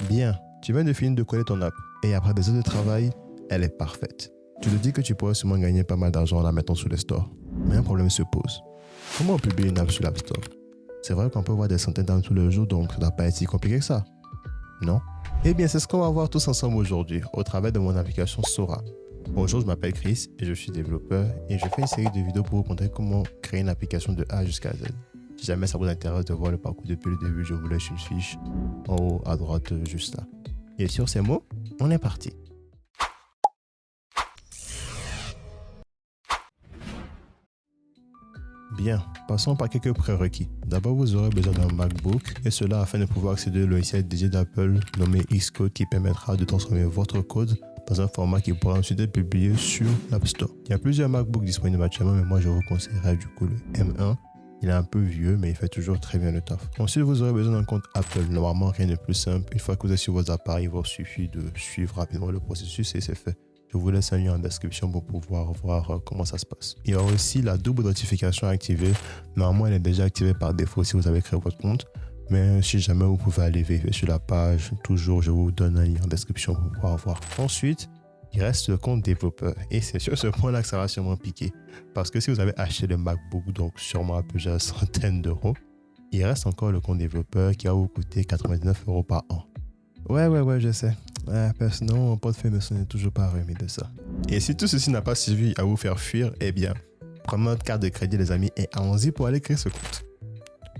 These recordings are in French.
Bien, tu viens de finir de coder ton app et après des heures de travail, elle est parfaite. Tu te dis que tu pourrais sûrement gagner pas mal d'argent en la mettant sur les stores. Mais un problème se pose. Comment on publie une app sur l'App Store? C'est vrai qu'on peut voir des centaines d'apps tous les jours, donc ça ne doit pas être si compliqué que ça. Non? Eh bien, c'est ce qu'on va voir tous ensemble aujourd'hui au travers de mon application Sora. Bonjour, je m'appelle Chris et je suis développeur et je fais une série de vidéos pour vous montrer comment créer une application de A jusqu'à Z. Si jamais ça vous intéresse de voir le parcours depuis le début, je vous laisse une fiche en haut à droite juste là. Et sur ces mots, on est parti. Bien, passons par quelques prérequis. D'abord, vous aurez besoin d'un MacBook et cela afin de pouvoir accéder au logiciel dédié d'Apple nommé Xcode qui permettra de transformer votre code dans un format qui pourra ensuite être publié sur l'App Store. Il y a plusieurs MacBooks disponibles actuellement, mais moi je vous conseillerais du coup le M1. Il est un peu vieux, mais il fait toujours très bien le taf. Ensuite, vous aurez besoin d'un compte Apple. Normalement, rien de plus simple. Une fois que vous êtes sur vos appareils, il vous suffit de suivre rapidement le processus et c'est fait. Je vous laisse un lien en description pour pouvoir voir comment ça se passe. Il y aura aussi la double notification activée. Normalement, elle est déjà activée par défaut si vous avez créé votre compte. Mais si jamais vous pouvez aller vérifier sur la page, toujours je vous donne un lien en description pour pouvoir voir. Ensuite, il reste le compte développeur. Et c'est sur ce point-là que ça va sûrement piquer. Parce que si vous avez acheté le MacBook, donc sûrement à plusieurs centaines d'euros, il reste encore le compte développeur qui va vous coûter 99 € par an. Ouais, je sais. Personnellement, mon portefeuille me sonne toujours pas remis de ça. Et si tout ceci n'a pas suffi à vous faire fuir, eh bien, prenez notre carte de crédit les amis et allons-y pour aller créer ce compte.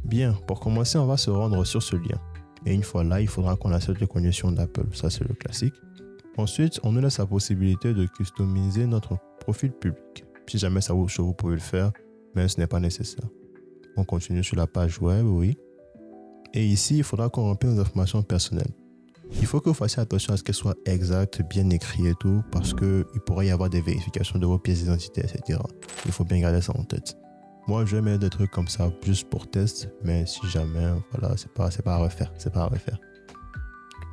Bien, pour commencer, on va se rendre sur ce lien. Et une fois là, il faudra qu'on accepte les conditions d'Apple. Ça, c'est le classique. Ensuite, on nous laisse la possibilité de customiser notre profil public. Si jamais ça vous chauffe, vous pouvez le faire, mais ce n'est pas nécessaire. On continue sur la page web, oui. Et ici, il faudra qu'on remplisse nos informations personnelles. Il faut que vous fassiez attention à ce qu'elles soient exactes, bien écrites et tout, parce qu'il pourrait y avoir des vérifications de vos pièces d'identité, etc. Il faut bien garder ça en tête. Moi, je vais mettre des trucs comme ça juste pour test, mais si jamais, voilà, c'est pas à refaire.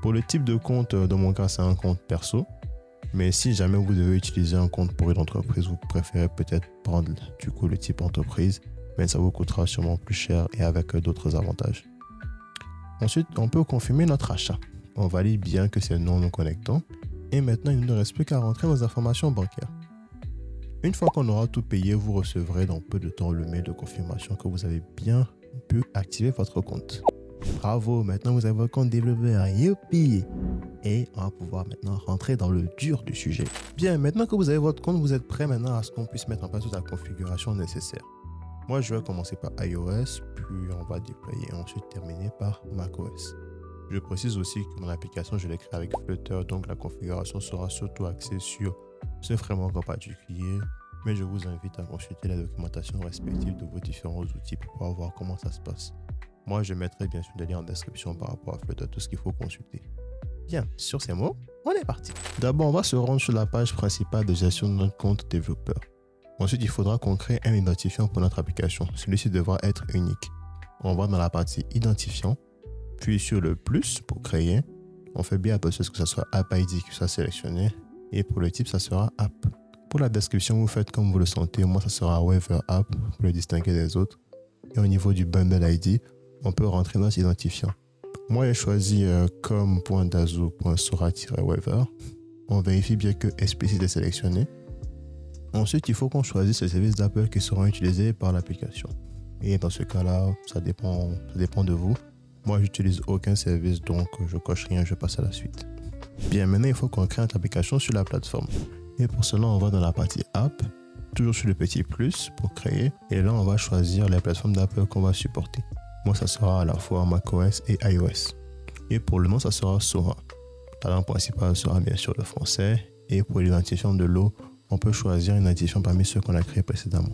Pour le type de compte, dans mon cas, c'est un compte perso. Mais si jamais vous devez utiliser un compte pour une entreprise, vous préférez peut-être prendre du coup le type entreprise, mais ça vous coûtera sûrement plus cher et avec d'autres avantages. Ensuite, on peut confirmer notre achat. On valide bien que c'est nous connectons. Et maintenant, il ne reste plus qu'à rentrer nos informations bancaires. Une fois qu'on aura tout payé, vous recevrez dans peu de temps le mail de confirmation que vous avez bien pu activer votre compte. Bravo, maintenant vous avez votre compte développeur, youpi! Et on va pouvoir maintenant rentrer dans le dur du sujet. Bien, maintenant que vous avez votre compte, vous êtes prêt maintenant à ce qu'on puisse mettre en place toute la configuration nécessaire. Moi, je vais commencer par iOS, puis on va déployer et ensuite terminer par macOS. Je précise aussi que mon application, je l'ai créée avec Flutter, donc la configuration sera surtout axée sur ce framework en particulier, mais je vous invite à consulter la documentation respective de vos différents outils pour pouvoir voir comment ça se passe. Moi, je mettrai bien sûr des liens en description par rapport à Flutter, tout ce qu'il faut consulter. Bien, sur ces mots, on est parti. D'abord, on va se rendre sur la page principale de gestion de notre compte développeur. Ensuite, il faudra qu'on crée un identifiant pour notre application. Celui-ci devra être unique. On va dans la partie identifiant, puis sur le plus pour créer. On fait bien attention à ce que ça soit App ID qui soit sélectionné. Et pour le type, ça sera App. Pour la description, vous faites comme vous le sentez. Moi, ça sera Waiver App pour le distinguer des autres. Et au niveau du bundle ID, on peut rentrer notre identifiant. Moi, j'ai choisi com.dazo.sora-waiver. On vérifie bien que explicite est sélectionné. Ensuite, il faut qu'on choisisse les services d'Apple qui seront utilisés par l'application. Et dans ce cas-là, ça dépend de vous. Moi, j'utilise aucun service, donc je coche rien, je passe à la suite. Bien, maintenant, il faut qu'on crée notre application sur la plateforme. Et pour cela, on va dans la partie App, toujours sur le petit plus pour créer. Et là, on va choisir les plateformes d'Apple qu'on va supporter. Moi, ça sera à la fois macOS et iOS. Et pour le nom, ça sera Sora. La langue principale sera bien sûr le français. Et pour l'identifiant de l'eau, on peut choisir un identifiant parmi ceux qu'on a créés précédemment.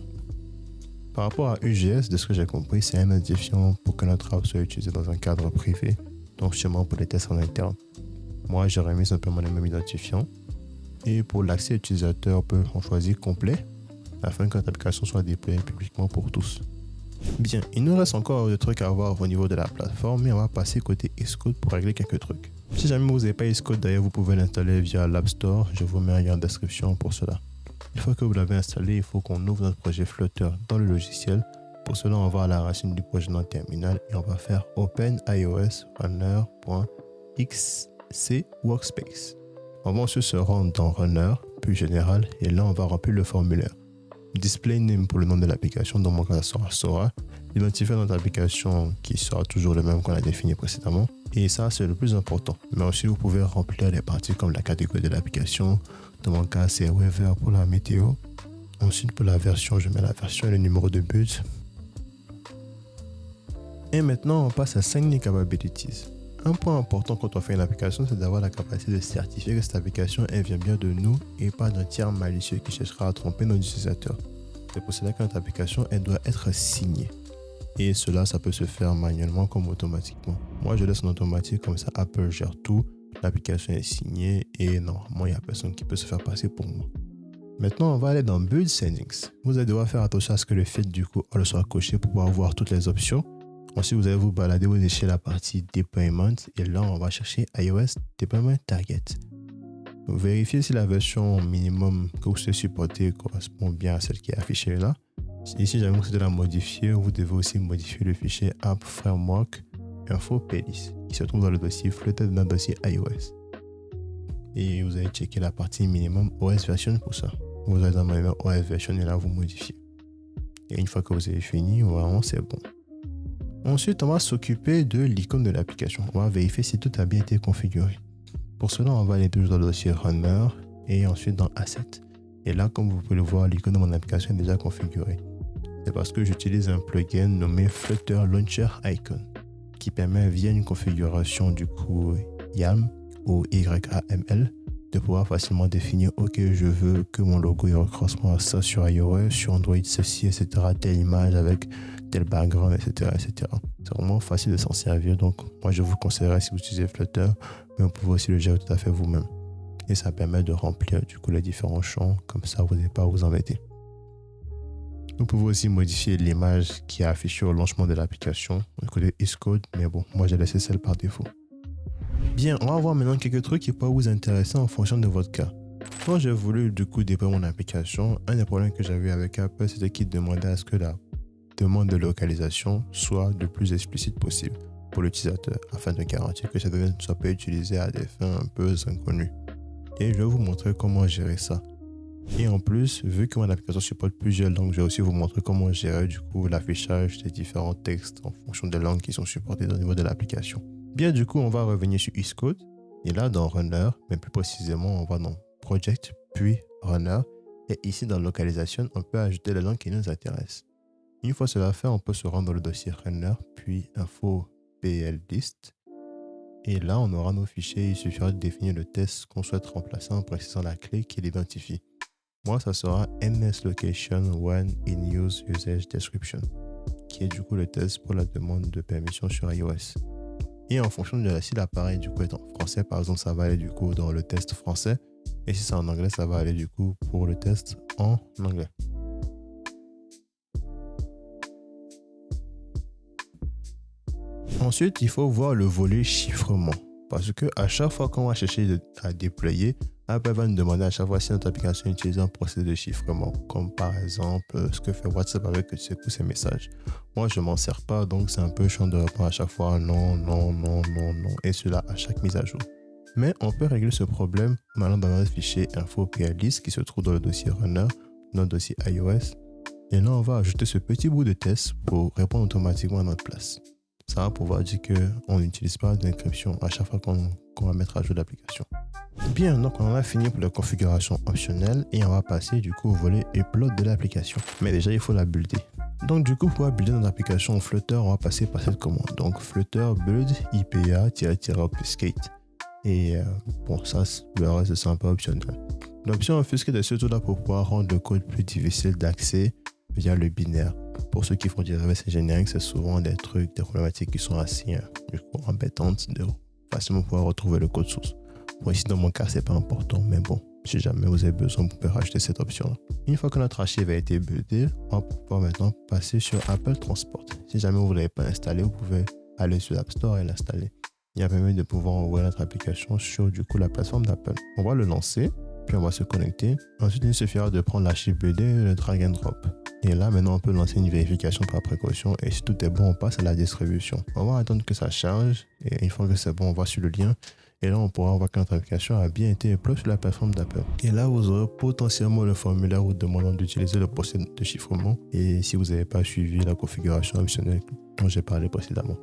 Par rapport à UGS, de ce que j'ai compris, c'est un identifiant pour que notre app soit utilisée dans un cadre privé, donc sûrement pour les tests en interne. Moi, j'aurais mis simplement le même identifiant. Et pour l'accès utilisateur, on choisit complet, afin que notre application soit déployée publiquement pour tous. Bien, il nous reste encore des trucs à voir au niveau de la plateforme, mais on va passer côté Xcode pour régler quelques trucs. Si jamais vous n'avez pas Xcode, d'ailleurs, vous pouvez l'installer via l'App Store. Je vous mets un lien en description pour cela. Une fois que vous l'avez installé, il faut qu'on ouvre notre projet Flutter dans le logiciel. Pour cela, on va à la racine du projet dans le terminal et on va faire Open iOS runner.py. XC Workspace. On va ensuite se rendre dans Runner, puis Général, et là on va remplir le formulaire. Display name pour le nom de l'application, dans mon cas ça sera Sora. Identifier notre application qui sera toujours le même qu'on a défini précédemment. Et ça c'est le plus important. Mais aussi vous pouvez remplir les parties comme la catégorie de l'application. Dans mon cas c'est Weather pour la météo. Ensuite pour la version, je mets la version et le numéro de but. Et maintenant on passe à Signing Capabilities. Un point important quand on fait une application, c'est d'avoir la capacité de certifier que cette application elle vient bien de nous et pas d'un tiers malicieux qui cherchera à tromper nos utilisateurs. C'est pour cela que notre application elle doit être signée. Et cela, ça peut se faire manuellement comme automatiquement. Moi, je laisse en automatique, comme ça Apple gère tout. L'application est signée et normalement, il n'y a personne qui peut se faire passer pour moi. Maintenant, on va aller dans Build Settings. Vous allez devoir faire attention à ce que le feed du coup all soit coché pour pouvoir voir toutes les options. Ensuite, vous allez vous balader, vous cherchez la partie Deployment et là, on va chercher iOS Deployment Target. Vérifiez si la version minimum que vous souhaitez supporter correspond bien à celle qui est affichée là. Et si jamais vous souhaitez la modifier, vous devez aussi modifier le fichier App Framework Info Playlist qui se trouve dans le dossier Flutter dans le dossier iOS. Et vous allez checker la partie minimum OS version pour ça. Vous allez dans minimum OS version et là vous modifiez. Et une fois que vous avez fini, vraiment c'est bon. Ensuite, on va s'occuper de l'icône de l'application. On va vérifier si tout a bien été configuré. Pour cela, on va aller toujours dans le dossier Runner et ensuite dans Assets. Et là, comme vous pouvez le voir, l'icône de mon application est déjà configurée. C'est parce que j'utilise un plugin nommé Flutter Launcher Icon qui permet via une configuration du coup YAML ou YAML de pouvoir facilement définir ok je veux que mon logo correspond à ça sur iOS, sur Android ceci etc, telle image avec tel background etc. C'est vraiment facile de s'en servir, donc moi je vous conseillerais si vous utilisez Flutter, mais vous pouvez aussi le gérer tout à fait vous-même et ça permet de remplir du coup les différents champs, comme ça vous n'avez pas à vous embêter. Vous pouvez aussi modifier l'image qui est affichée au lancement de l'application, du côté Xcode, mais bon, moi j'ai laissé celle par défaut. Bien, on va voir maintenant quelques trucs qui peuvent vous intéresser en fonction de votre cas. Quand j'ai voulu du coup déployer mon application, un des problèmes que j'avais avec Apple, c'était qu'il demandait à ce que la demande de localisation soit le plus explicite possible pour l'utilisateur, afin de garantir que cette donnée ne soit pas utilisée à des fins un peu inconnues. Et je vais vous montrer comment gérer ça. Et en plus, vu que mon application supporte plusieurs langues, je vais aussi vous montrer comment gérer du coup l'affichage des différents textes en fonction des langues qui sont supportées au niveau de l'application. Bien, du coup, on va revenir sur Xcode. Et là, dans Runner, mais plus précisément, on va dans Project, puis Runner. Et ici, dans Localisation, on peut ajouter les langues qui nous intéressent. Une fois cela fait, on peut se rendre dans le dossier Runner, puis Info PLList. Et là, on aura nos fichiers. Il suffira de définir le test qu'on souhaite remplacer en précisant la clé qui l'identifie. Moi, ça sera MS Location One in Use Usage Description, qui est du coup le test pour la demande de permission sur iOS. Et en fonction de si l'appareil du coup est en français, par exemple, ça va aller du coup dans le test français. Et si c'est en anglais, ça va aller du coup pour le test en anglais. Ensuite, il faut voir le volet chiffrement. Parce que à chaque fois qu'on va chercher à déployer, Apple va nous demander à chaque fois si notre application utilise un procédé de chiffrement, comme par exemple ce que fait WhatsApp avec ses messages. Moi, je m'en sers pas, donc c'est un peu chiant de répondre à chaque fois non, et cela à chaque mise à jour. Mais on peut régler ce problème en allant dans notre fichier info PLList qui se trouve dans le dossier Runner, dans le dossier iOS. Et là, on va ajouter ce petit bout de test pour répondre automatiquement à notre place. Ça va pouvoir dire qu'on n'utilise pas d'encryption à chaque fois qu'on va mettre à jour l'application. Bien, donc on a fini pour la configuration optionnelle et on va passer du coup au volet upload de l'application. Mais déjà, il faut la builder. Donc du coup, pour builder notre application en Flutter, on va passer par cette commande. Donc Flutter build IPA-obfuscate. Et bon, ça, le reste, c'est un peu optionnel. L'option obfuscate est surtout là pour pouvoir rendre le code plus difficile d'accès via le binaire. Pour ceux qui font du reverse engineering, c'est souvent des problématiques qui sont assez embêtantes de facilement pouvoir retrouver le code source. Bon, ici, dans mon cas, c'est pas important, mais bon, si jamais vous avez besoin, vous pouvez rajouter cette option-là. Une fois que notre archive a été buildé, on va pouvoir maintenant passer sur Apple Transport. Si jamais vous ne l'avez pas installé, vous pouvez aller sur l'App Store et l'installer. Il y a permis de pouvoir ouvrir notre application sur du coup la plateforme d'Apple. On va le lancer, puis on va se connecter. Ensuite, il suffira de prendre l'archive buildé et le drag and drop. Et là, maintenant, on peut lancer une vérification par précaution. Et si tout est bon, on passe à la distribution. On va attendre que ça charge. Et une fois que c'est bon, on va sur le lien. Et là, on pourra voir que notre application a bien été upload sur la plateforme d'Apple. Et là, vous aurez potentiellement le formulaire vous demandant d'utiliser le procédé de chiffrement. Et si vous n'avez pas suivi la configuration optionnelle dont j'ai parlé précédemment.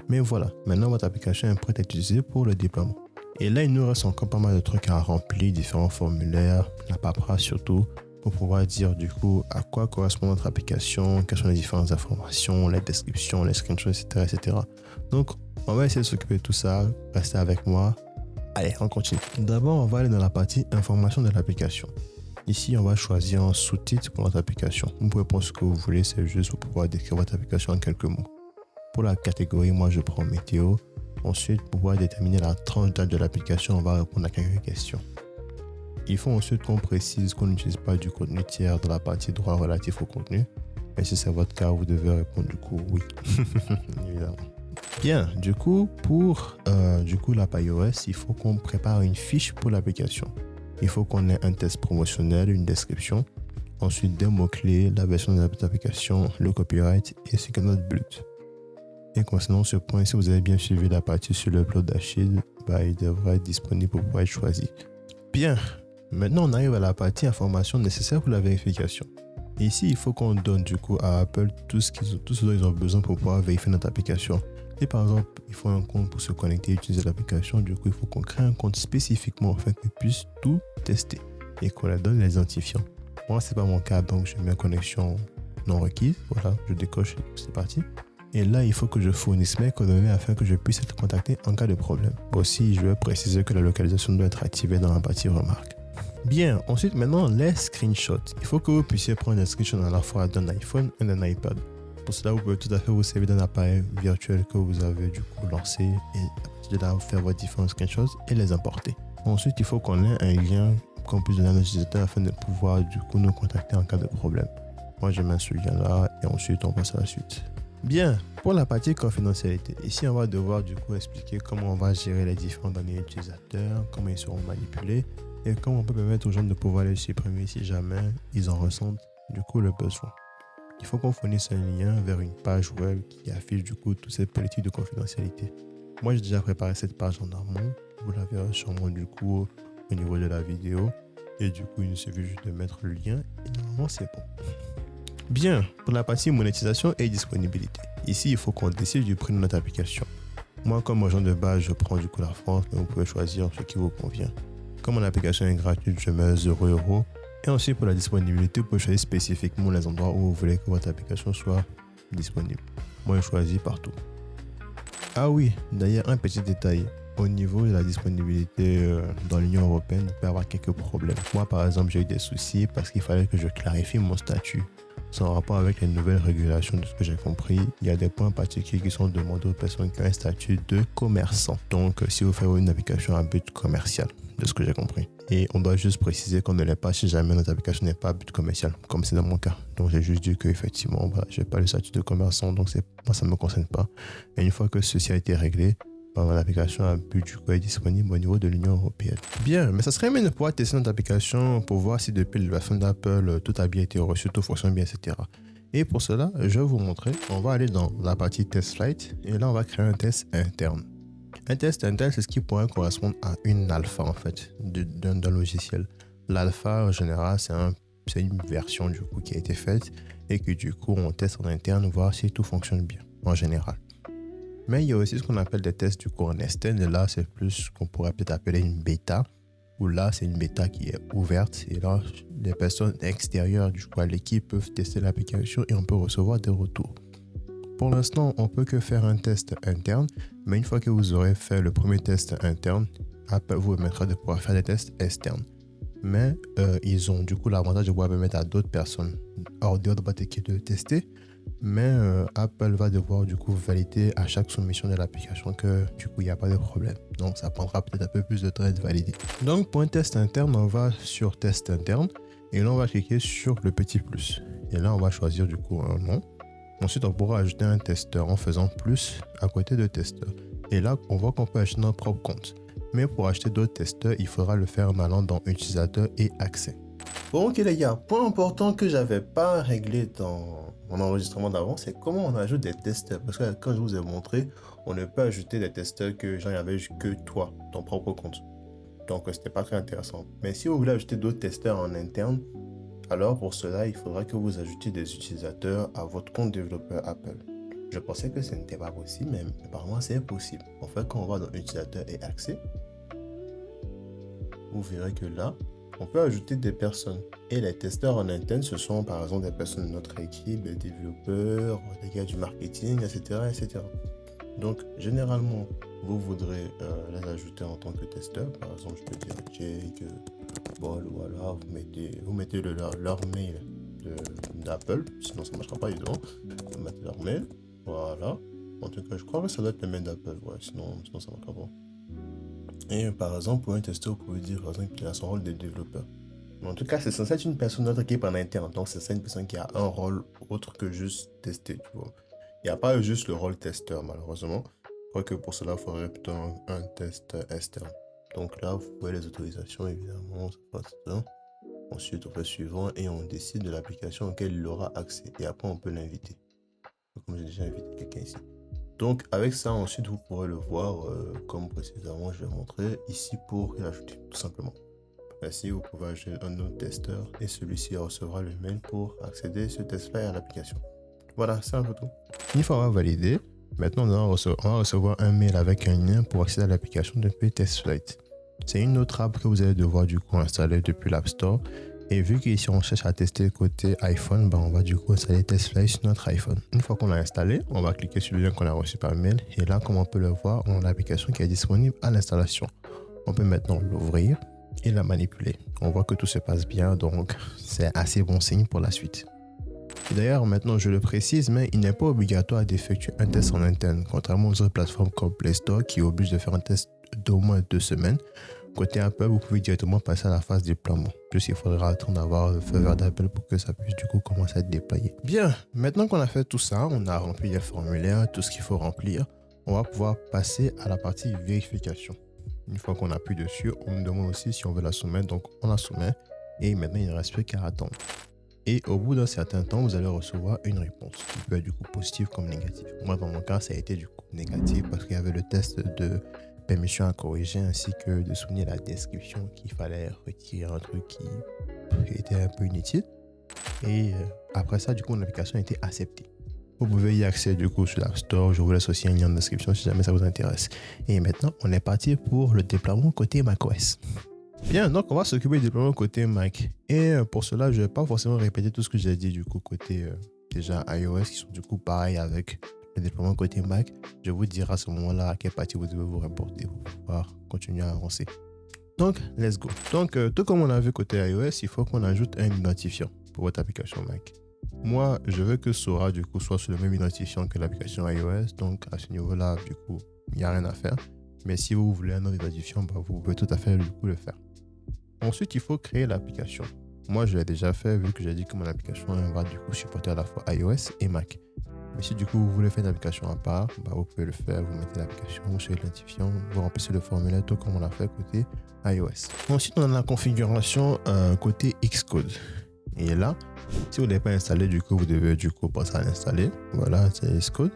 Mais voilà, maintenant votre application est prête à utiliser pour le déploiement. Et là, il nous reste encore pas mal de trucs à remplir, différents formulaires, la paperasse surtout, pour pouvoir dire du coup à quoi correspond notre application, quelles sont les différentes informations, les descriptions, les screenshots, etc. etc. Donc, on va essayer de s'occuper de tout ça. Restez avec moi. Allez, on continue. D'abord, on va aller dans la partie information de l'application. Ici, on va choisir un sous-titre pour notre application. Vous pouvez prendre ce que vous voulez, c'est juste pour pouvoir décrire votre application en quelques mots. Pour la catégorie, moi, je prends météo. Ensuite, pour pouvoir déterminer la tranche d'âge de l'application, on va répondre à quelques questions. Il faut ensuite qu'on précise qu'on n'utilise pas du contenu tiers dans la partie droit relatif au contenu. Mais si c'est votre cas, vous devez répondre du coup oui. Évidemment. Bien, du coup, pour l'app iOS, il faut qu'on prépare une fiche pour l'application. Il faut qu'on ait un test promotionnel, une description, ensuite des mots-clés, la version de l'application, le copyright et ce que notre but. Et concernant ce point, si vous avez bien suivi la partie sur l'upload d'Achille, il devrait être disponible pour pouvoir être choisi. Bien, maintenant on arrive à la partie information nécessaire pour la vérification. Et ici, il faut qu'on donne du coup à Apple tout ce dont ils ont besoin pour pouvoir vérifier notre application. Et par exemple, il faut un compte pour se connecter et utiliser l'application. Du coup, il faut qu'on crée un compte spécifiquement afin qu'ils puissent tout tester et qu'on leur donne les identifiants. Moi, c'est pas mon cas, donc je mets connexion non requise. Voilà, je décoche, c'est parti. Et là, il faut que je fournisse mes coordonnées afin que je puisse être contacté en cas de problème. Aussi, je vais préciser que la localisation doit être activée dans la partie remarque. Bien, ensuite, maintenant, les screenshots. Il faut que vous puissiez prendre des screenshots à la fois d'un iPhone et d'un iPad. Pour cela, vous pouvez tout à fait vous servir d'un appareil virtuel que vous avez du coup lancé et à partir de là, vous faire vos différents screenshots et les importer. Ensuite, il faut qu'on ait un lien qu'on puisse donner à nos utilisateurs afin de pouvoir du coup nous contacter en cas de problème. Moi, je mets ce lien-là et ensuite, on passe à la suite. Bien, pour la partie confidentialité, ici on va devoir du coup expliquer comment on va gérer les différents données utilisateurs, comment ils seront manipulés et comment on peut permettre aux gens de pouvoir les supprimer si jamais ils en ressentent du coup le besoin. Il faut qu'on fournisse un lien vers une page web qui affiche du coup toutes ces politiques de confidentialité. Moi j'ai déjà préparé cette page en amont, vous la verrez sûrement du coup au niveau de la vidéo et du coup il nous suffit juste de mettre le lien et normalement c'est bon. Bien, pour la partie monétisation et disponibilité. Ici, il faut qu'on décide du prix de notre application. Moi, comme agent de base, je prends du coup la France, mais vous pouvez choisir ce qui vous convient. Comme mon application est gratuite, je mets 0€. Et ensuite, pour la disponibilité, vous pouvez choisir spécifiquement les endroits où vous voulez que votre application soit disponible. Moi, je choisis partout. Ah oui, d'ailleurs, un petit détail. Au niveau de la disponibilité dans l'Union européenne, il peut y avoir quelques problèmes. Moi, par exemple, j'ai eu des soucis parce qu'il fallait que je clarifie mon statut. Sans rapport avec les nouvelles régulations, de ce que j'ai compris, il y a des points particuliers qui sont demandés aux personnes qui ont un statut de commerçant. Donc, si vous faites une application à but commercial, de ce que j'ai compris. Et on doit juste préciser qu'on ne l'est pas si jamais notre application n'est pas à but commercial, comme c'est dans mon cas. Donc, j'ai juste dit qu'effectivement, voilà, je n'ai pas le statut de commerçant, donc moi, ça ne me concerne pas. Et une fois que ceci a été réglé, mon application à but du coup est disponible au niveau de l'Union européenne. Bien, mais ça serait bien de pouvoir tester notre application pour voir si depuis la fin d'Apple, tout a bien été reçu, tout fonctionne bien, etc. Et pour cela, je vais vous montrer. On va aller dans la partie Test Flight et là, on va créer un test interne. Un test interne, c'est ce qui pourrait correspondre à une alpha en fait, d'un logiciel. L'alpha, en général, c'est une version du coup qui a été faite et que du coup, on teste en interne, voir si tout fonctionne bien, en général. Mais il y a aussi ce qu'on appelle des tests du coup en externe. Et là, c'est plus ce qu'on pourrait peut-être appeler une bêta. Où là, c'est une bêta qui est ouverte. Et là, les personnes extérieures du coup à l'équipe peuvent tester l'application et on peut recevoir des retours. Pour l'instant, on ne peut que faire un test interne. Mais une fois que vous aurez fait le premier test interne, Apple vous permettra de pouvoir faire des tests externes. Mais ils ont du coup l'avantage de pouvoir permettre à d'autres personnes hors de votre équipe de tester. Mais Apple va devoir du coup valider à chaque soumission de l'application que du coup il n'y a pas de problème. Donc ça prendra peut-être un peu plus de temps à être validé. Donc pour un test interne, on va sur test interne et là on va cliquer sur le petit plus. Et là on va choisir du coup un nom. Ensuite on pourra ajouter un testeur en faisant plus à côté de testeur. Et là on voit qu'on peut acheter notre propre compte. Mais pour acheter d'autres testeurs, il faudra le faire en allant dans utilisateur et accès. Bon, ok les gars, point important que j'avais pas réglé dans mon enregistrement d'avant, c'est comment on ajoute des testeurs. Parce que quand je vous ai montré, on ne peut ajouter des testeurs que genre il y avait que toi, ton propre compte. Donc c'était pas très intéressant. Mais si vous voulez ajouter d'autres testeurs en interne, alors pour cela, il faudra que vous ajoutiez des utilisateurs à votre compte développeur Apple. Je pensais que ce n'était pas possible, mais apparemment c'est possible. En fait, quand on va dans utilisateur et accès, vous verrez que là, on peut ajouter des personnes. Et les testeurs en interne, ce sont par exemple des personnes de notre équipe, des développeurs, des gars du marketing, etc. etc. Donc, généralement, vous voudrez les ajouter en tant que testeurs. Par exemple, je peux dire Jake, Paul, voilà, vous mettez leur mail d'Apple, sinon ça ne marchera pas évidemment. Vous mettez leur mail, voilà. En tout cas, je crois que ça doit être le mail d'Apple, ouais, sinon ça ne marchera pas. Et par exemple, pour un testeur, vous pouvez dire par exemple qu'il a son rôle de développeur. Mais en tout cas, c'est censé être une personne de notre équipe en interne, donc c'est ça une personne qui a un rôle autre que juste tester, tu vois. Il n'y a pas juste le rôle testeur, malheureusement. Je crois que pour cela, il faudrait plutôt un test externe. Donc là, vous pouvez les autorisations, évidemment, ça passe ça. Ensuite, on fait suivant et on décide de l'application auquel il aura accès. Et après, on peut l'inviter. Comme j'ai déjà invité quelqu'un ici. Donc, avec ça, ensuite, vous pourrez le voir comme précédemment, je vais montrer ici pour l'ajouter, tout simplement. Ainsi, vous pouvez ajouter un autre testeur et celui-ci recevra le mail pour accéder à ce test-là à l'application. Voilà, c'est un peu tout. Une fois avoir validé, maintenant on va recevoir un mail avec un lien pour accéder à l'application depuis TestFlight. C'est une autre app que vous allez devoir du coup installer depuis l'App Store. Et vu qu'ici on cherche à tester côté iPhone, on va du coup installer TestFlight sur notre iPhone. Une fois qu'on l'a installé, on va cliquer sur le lien qu'on a reçu par mail. Et là, comme on peut le voir, on a l'application qui est disponible à l'installation. On peut maintenant l'ouvrir et la manipuler. On voit que tout se passe bien, donc c'est assez bon signe pour la suite. D'ailleurs, maintenant je le précise, mais il n'est pas obligatoire d'effectuer un test en interne, contrairement aux autres plateformes comme Play Store qui obligent de faire un test d'au moins 2 semaines. Côté Apple, vous pouvez directement passer à la phase déploiement. Juste, il faudra attendre d'avoir le feu vert d'Apple pour que ça puisse du coup commencer à être déployé. Bien, maintenant qu'on a fait tout ça, on a rempli les formulaires, tout ce qu'il faut remplir, on va pouvoir passer à la partie vérification. Une fois qu'on appuie dessus, on nous demande aussi si on veut la soumettre, donc on la soumet et maintenant il ne reste plus qu'à attendre. Et au bout d'un certain temps, vous allez recevoir une réponse qui peut être du coup positive comme négative. Moi, dans mon cas, ça a été du coup négatif parce qu'il y avait le test de permission à corriger ainsi que de souligner la description qu'il fallait retirer un truc qui était un peu inutile. Et après ça, du coup, mon application a été acceptée. Vous pouvez y accéder du coup sur l'App Store. Je vous laisse aussi un lien en description si jamais ça vous intéresse. Et maintenant, on est parti pour le déploiement côté macOS. Bien, donc on va s'occuper du déploiement côté Mac. Et pour cela, je ne vais pas forcément répéter tout ce que j'ai dit du coup côté déjà iOS qui sont du coup pareils avec le déploiement côté Mac. Je vous dirai à ce moment-là à quelle partie vous devez vous reporter pour pouvoir continuer à avancer. Donc, let's go. Donc, tout comme on a vu côté iOS, il faut qu'on ajoute un identifiant pour votre application Mac. Moi, je veux que Sora du coup soit sur le même identifiant que l'application iOS. Donc, à ce niveau-là, du coup, il n'y a rien à faire. Mais si vous voulez un autre identifiant, vous pouvez tout à fait du coup le faire. Ensuite, il faut créer l'application. Moi, je l'ai déjà fait vu que j'ai dit que mon application va du coup supporter à la fois iOS et Mac. Mais si du coup vous voulez faire une application à part, vous pouvez le faire. Vous mettez l'application sur l'identifiant, vous remplissez le formulaire tout comme on l'a fait côté iOS. Ensuite, on a la configuration côté Xcode. Et là, si vous ne l'avez pas installé, du coup, vous devez du coup passer à l'installer. Voilà, c'est Xcode.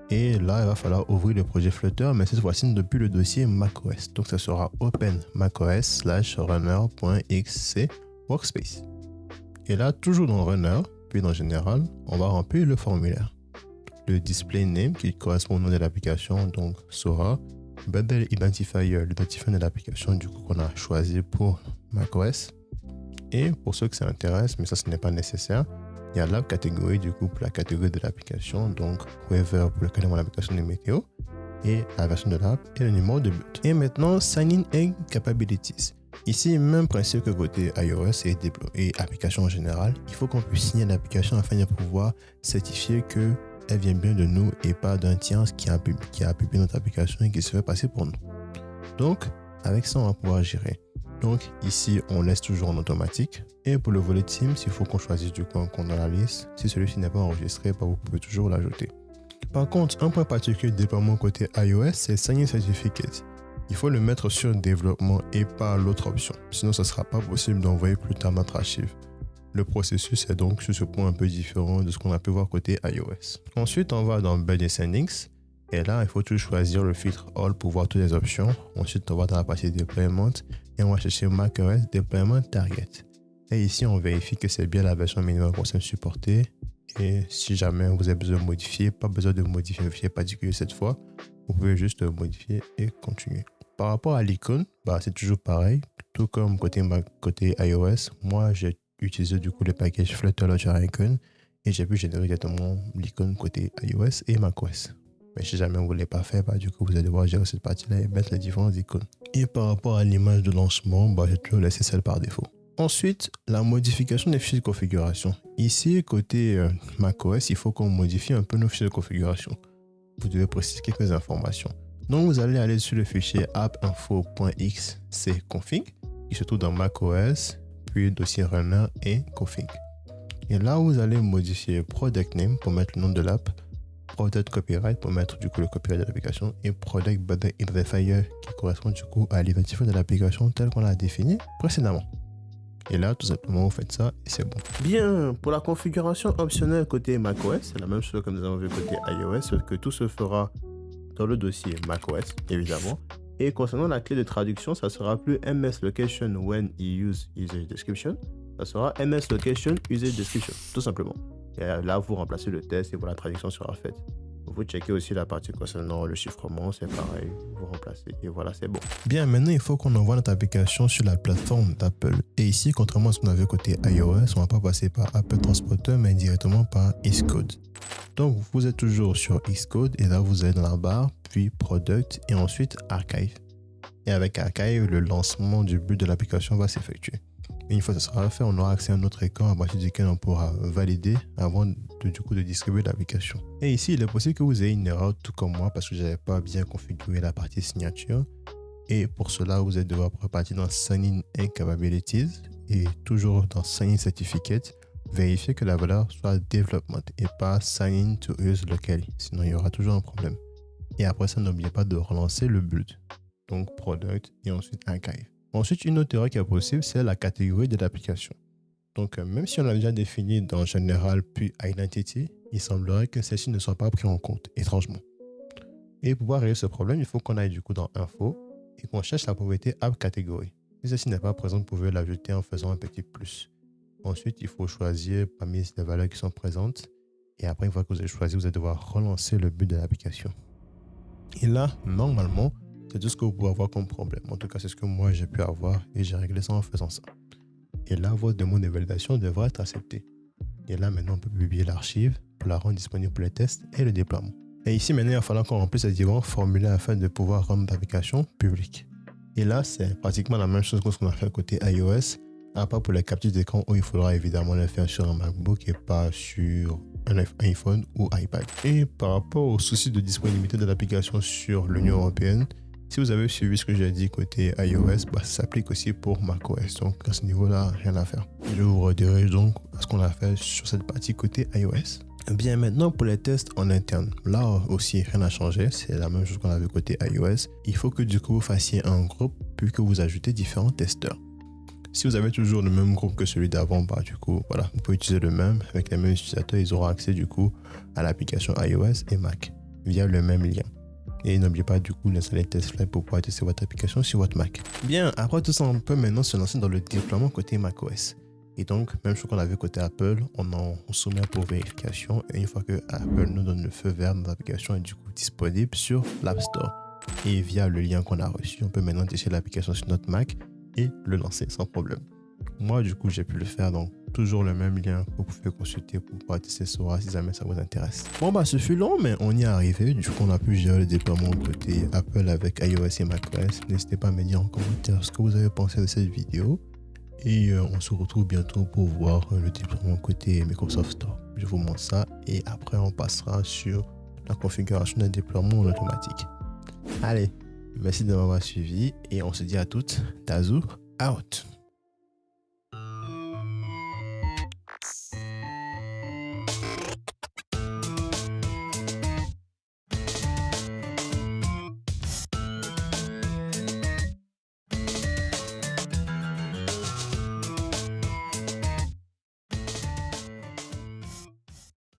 Et là, il va falloir ouvrir le projet Flutter, mais cette fois-ci depuis le dossier macOS. Donc, ça sera open macOS/runner.xc workspace. Et là, toujours dans Runner, puis dans Général, on va remplir le formulaire. Le display name qui correspond au nom de l'application, donc Sora. Bundle identifier, l'identifiant de l'application du coup qu'on a choisi pour macOS. Et pour ceux que ça intéresse, mais ça ce n'est pas nécessaire, il y a la catégorie du coup pour la catégorie de l'application, donc Weather pour lequel mon application de météo, et la version de l'app et le numéro de but. Et maintenant, Sign in Capabilities. Ici, même principe que côté iOS et application en général, il faut qu'on puisse signer l'application afin de pouvoir certifier qu'elle vient bien de nous et pas d'un tiers qui a publié notre application et qui se fait passer pour nous. Donc, avec ça, on va pouvoir gérer. Donc ici, on laisse toujours en automatique. Et pour le volet Teams, il faut qu'on choisisse du coup un compte dans la liste. Si celui-ci n'est pas enregistré, vous pouvez toujours l'ajouter. Par contre, un point particulier de déploiement côté iOS, c'est Sign-in Certificate. il faut le mettre sur développement et pas l'autre option. Sinon, ce ne sera pas possible d'envoyer plus tard notre archive. Le processus est donc sur ce point un peu différent de ce qu'on a pu voir côté iOS. Ensuite, on va dans Build Settings. Et là, il faut toujours choisir le filtre All pour voir toutes les options. Ensuite, on va dans la partie Deployment et on va chercher macOS Deployment Target. Et ici, on vérifie que c'est bien la version minimum qu'on supportée. Et si jamais vous avez besoin de modifier, pas besoin de modifier un fichier particulier cette fois. Vous pouvez juste modifier et continuer. Par rapport à l'icône, c'est toujours pareil. Tout comme côté iOS, moi, j'ai utilisé du coup le package Flutter Launcher Icon et j'ai pu générer directement l'icône côté iOS et macOS. Mais si jamais vous ne voulez pas faire, du coup, vous allez devoir gérer cette partie-là et mettre les différentes icônes. Et par rapport à l'image de lancement, j'ai toujours laissé celle par défaut. Ensuite, la modification des fichiers de configuration. Ici, côté macOS, il faut qu'on modifie un peu nos fichiers de configuration. Vous devez préciser quelques informations. Donc, vous allez aller sur le fichier appinfo.xcconfig qui se trouve dans macOS, puis dossier runner et config. Et là, vous allez modifier product name pour mettre le nom de l'app, product copyright pour mettre du coup le copyright de l'application et product button identifier qui correspond du coup à l'identifiant de l'application tel qu'on l'a défini précédemment. Et là, tout simplement, vous faites ça et c'est bon. Bien, pour la configuration optionnelle côté macOS, c'est la même chose que nous avons vu côté iOS, sauf que tout se fera dans le dossier macOS, évidemment. Et concernant la clé de traduction, ça sera plus MS location when you use usage description, ça sera MS location usage description, tout simplement. Et là, vous remplacez le test et voilà, la traduction sera faite. Vous checkez aussi la partie concernant le chiffrement, c'est pareil, vous remplacez et voilà, c'est bon. Bien, maintenant, il faut qu'on envoie notre application sur la plateforme d'Apple. Et ici, contrairement à ce qu'on avait côté iOS, on ne va pas passer par Apple Transporter, mais directement par Xcode. Donc, vous êtes toujours sur Xcode et là, vous allez dans la barre, puis Product et ensuite Archive. Et avec Archive, le lancement du but de l'application va s'effectuer. Et une fois que ça sera fait, on aura accès à un autre écran à partir duquel on pourra valider avant de distribuer l'application. Et ici, il est possible que vous ayez une erreur tout comme moi parce que je n'avais pas bien configuré la partie signature. Et pour cela, vous allez devoir repartir dans Sign in and Capabilities et toujours dans Sign in Certificate, vérifier que la valeur soit Development et pas Sign in to use locally. Sinon, il y aura toujours un problème. Et après ça, n'oubliez pas de relancer le build. Donc, Product et ensuite Archive. Ensuite, une autre erreur qui est possible, c'est la catégorie de l'application. Donc, même si on l'a déjà défini dans General puis Identity, il semblerait que celle-ci ne soit pas prise en compte, étrangement. Et pour pouvoir régler ce problème, il faut qu'on aille du coup dans Info et qu'on cherche la propriété App Category. Si celle-ci n'est pas présente, vous pouvez l'ajouter en faisant un petit plus. Ensuite, il faut choisir parmi les valeurs qui sont présentes. Et après, une fois que vous avez choisi, vous allez devoir relancer le but de l'application. Et là, normalement, c'est tout ce que vous pouvez avoir comme problème. En tout cas, c'est ce que moi j'ai pu avoir et j'ai réglé ça en faisant ça. Et là, votre demande de validation devrait être acceptée. Et là, maintenant, on peut publier l'archive pour la rendre disponible pour les tests et le déploiement. Et ici, maintenant, il va falloir qu'on remplisse les différents formulaires afin de pouvoir rendre l'application publique. Et là, c'est pratiquement la même chose que ce qu'on a fait côté iOS, à part pour les captures d'écran où il faudra évidemment le faire sur un MacBook et pas sur un iPhone ou iPad. Et par rapport au souci de disponibilité de l'application sur l'Union européenne, si vous avez suivi ce que j'ai dit côté iOS, ça s'applique aussi pour macOS. Donc à ce niveau-là, rien à faire. Je vous redirige donc à ce qu'on a fait sur cette partie côté iOS. Bien, maintenant pour les tests en interne, là aussi rien n'a changé, c'est la même chose qu'on avait côté iOS. Il faut que du coup vous fassiez un groupe puis que vous ajoutez différents testeurs. Si vous avez toujours le même groupe que celui d'avant, du coup, voilà, vous pouvez utiliser le même. Avec les mêmes utilisateurs, ils auront accès du coup à l'application iOS et Mac via le même lien. Et n'oubliez pas du coup d'installer TestFlight pour pouvoir tester votre application sur votre Mac. Bien, après tout ça, on peut maintenant se lancer dans le déploiement côté macOS. Et donc, même chose qu'on avait côté Apple, on soumet pour vérification. Et une fois que Apple nous donne le feu vert, notre application est du coup disponible sur l'App Store. Et via le lien qu'on a reçu, on peut maintenant tester l'application sur notre Mac et le lancer sans problème. Moi, du coup, j'ai pu le faire, donc toujours le même lien que vous pouvez consulter pour pouvoir tester Sora si jamais ça vous intéresse. Bon, ce fut long, mais on y est arrivé. Du coup, on a pu gérer le déploiement côté Apple avec iOS et macOS. N'hésitez pas à me dire en commentaire ce que vous avez pensé de cette vidéo. Et on se retrouve bientôt pour voir le déploiement côté Microsoft Store. Je vous montre ça et après, on passera sur la configuration d'un déploiement en automatique. Allez, merci de m'avoir suivi et on se dit à toutes. Tazou, out!